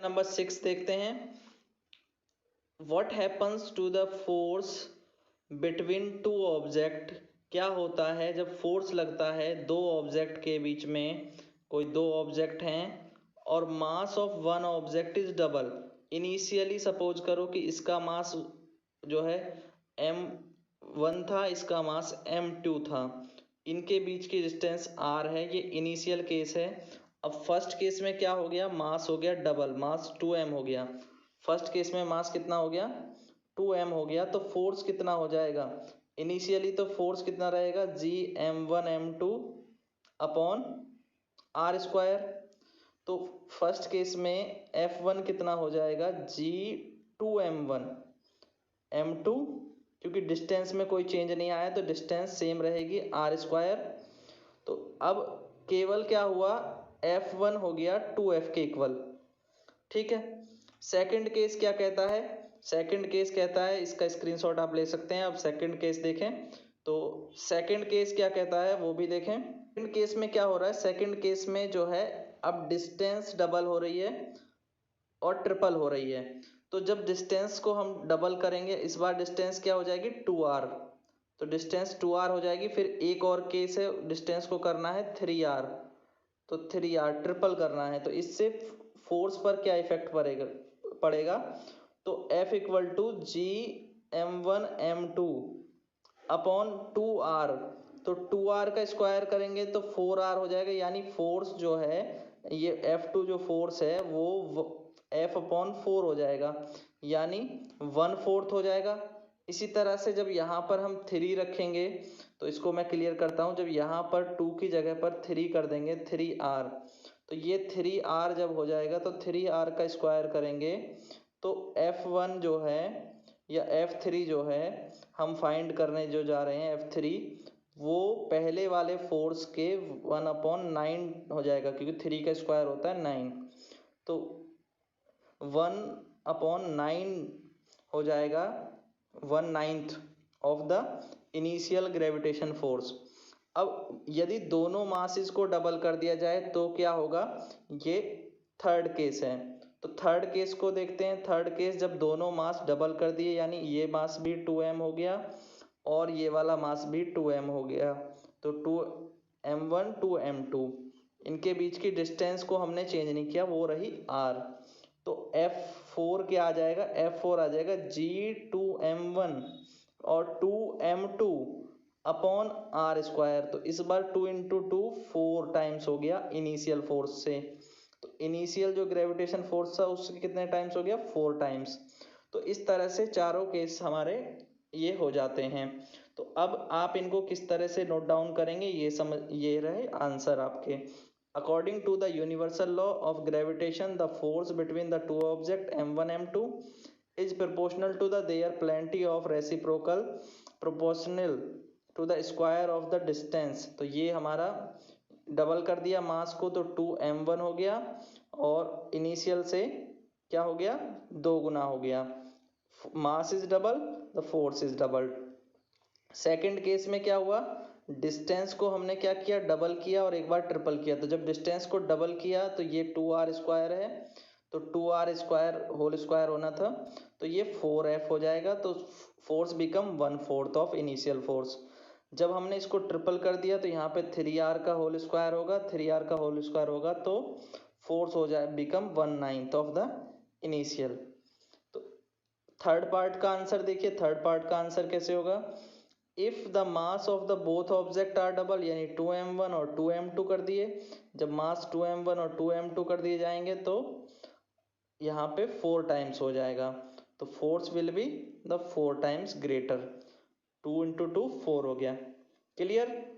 Number 6 देखते हैं। What happens to the force between two object. क्या होता है जब फोर्स लगता है दो ऑब्जेक्ट के बीच में। कोई दो ऑब्जेक्ट हैं और mass of one object is double. Initially suppose करो कि इसका मास जो है m1 था, इसका मास m2 था। इनके बीच की डिस्टेंस r है, ये इनिशियल केस है। अब फर्स्ट केस में क्या हो गया, मास हो गया डबल, मास 2m हो गया। फर्स्ट केस में मास कितना हो गया, 2m हो गया। तो फोर्स कितना हो जाएगा, इनिशियली तो फोर्स कितना रहेगा, Gm1m2 अपॉन आर स्क्वायर। तो फर्स्ट केस में F1 कितना हो जाएगा, G2m1 m2, क्योंकि डिस्टेंस में कोई चेंज नहीं आया तो डिस्टेंस सेम रहेगी आर स्क्वायर। तो अब केवल क्या हुआ, F1 हो गया 2F के इक्वल। ठीक है। सेकंड केस क्या कहता है, सेकंड केस कहता है, इसका स्क्रीनशॉट आप ले सकते हैं। अब सेकंड केस देखें तो सेकंड केस क्या कहता है वो भी देखें। सेकंड केस में क्या हो रहा है, सेकंड केस में जो है अब डिस्टेंस डबल हो रही है और ट्रिपल हो रही है। तो जब डिस्टेंस को हम डबल करेंगे, इस बार डिस्टेंस क्या हो जाएगी 2r, तो डिस्टेंस 2r हो जाएगी। फिर एक और केस है, डिस्टेंस को करना है 3r, तो 3r ट्रिपल करना है। तो इससे फोर्स पर क्या इफेक्ट पड़ेगा, तो F equal to Gm1m2 upon 2r। तो 2r का स्क्वायर करेंगे तो 4r हो जाएगा, यानी फोर्स जो है ये F2 जो फोर्स है वो F अपॉन 4 हो जाएगा, यानी 1/4 हो जाएगा। इसी तरह से जब यहाँ पर हम 3 रखेंगे, तो इसको मैं क्लियर करता हूँ। जब यहाँ पर 2 की जगह पर 3 कर देंगे, 3r, तो ये 3r जब हो जाएगा तो 3r का स्क्वायर करेंगे तो F1 जो है या F3 जो है हम फाइंड करने जो जा रहे हैं, F3 वो पहले वाले फोर्स के 1/9 हो जाएगा, क्योंकि 3 का स्क्वायर होता है 9। तो 1/9 हो जाएगा 1/9 of the initial gravitation force. अब यदि दोनों मासेस को डबल कर दिया जाए तो क्या होगा, ये थर्ड केस है। तो थर्ड केस को देखते हैं। थर्ड केस जब दोनों मास डबल कर दिए, यानी ये मास भी 2m हो गया और ये वाला मास भी 2m हो गया, तो 2m1 2m2, इनके बीच की डिस्टेंस को हमने चेंज नहीं किया, वो रही r। तो F4 क्या आ जाएगा, F4 आ जाएगा G2m1 और 2m2 अपॉन आर स्क्वायर। तो इस बार 2 इंटू 2 4 टाइम्स हो गया इनिशियल फोर्स से। तो इनिशियल जो ग्रेविटेशन फोर्स था उसके कितने टाइम्स हो गया, 4 टाइम्स। तो इस तरह से चारों केस हमारे ये हो जाते हैं। तो अब आप इनको किस तरह से नोट डाउन करेंगे, ये रहे आंसर आपके। According to the universal law of gravitation, the force between the two objects m1 m2 is proportional to their plenty of reciprocal proportional to the square of the distance। तो ये हमारा double कर दिया मास को तो 2m1 हो गया और इनिशियल से क्या हो गया, 2 गुना हो गया। Mass is double, the force is double. Second case में क्या हुआ, डिस्टेंस को हमने क्या किया, डबल किया और एक बार ट्रिपल किया। तो जब डिस्टेंस को डबल किया तो ये 2r स्क्वायर है, तो 2r स्क्वायर होल स्क्वायर होना था, तो ये 4f हो जाएगा। तो force become 1/4 of initial force. जब हमने इसको ट्रिपल कर दिया तो यहाँ पे 3r का होल स्क्वायर होगा, 3r का होल स्क्वायर होगा, तो फोर्स हो जाए बिकम 1/9 ऑफ द इनिशियल। तो थर्ड पार्ट का आंसर देखिए, थर्ड पार्ट का आंसर कैसे होगा, if the mass of the both object are double, यानी 2m1 और 2m2 कर दिए। जब मास 2m1 और 2m2 कर दिए जाएंगे तो यहाँ पे 4 टाइम्स हो जाएगा, तो force will be the 4 times greater. 2 into 2 4 हो गया। क्लियर।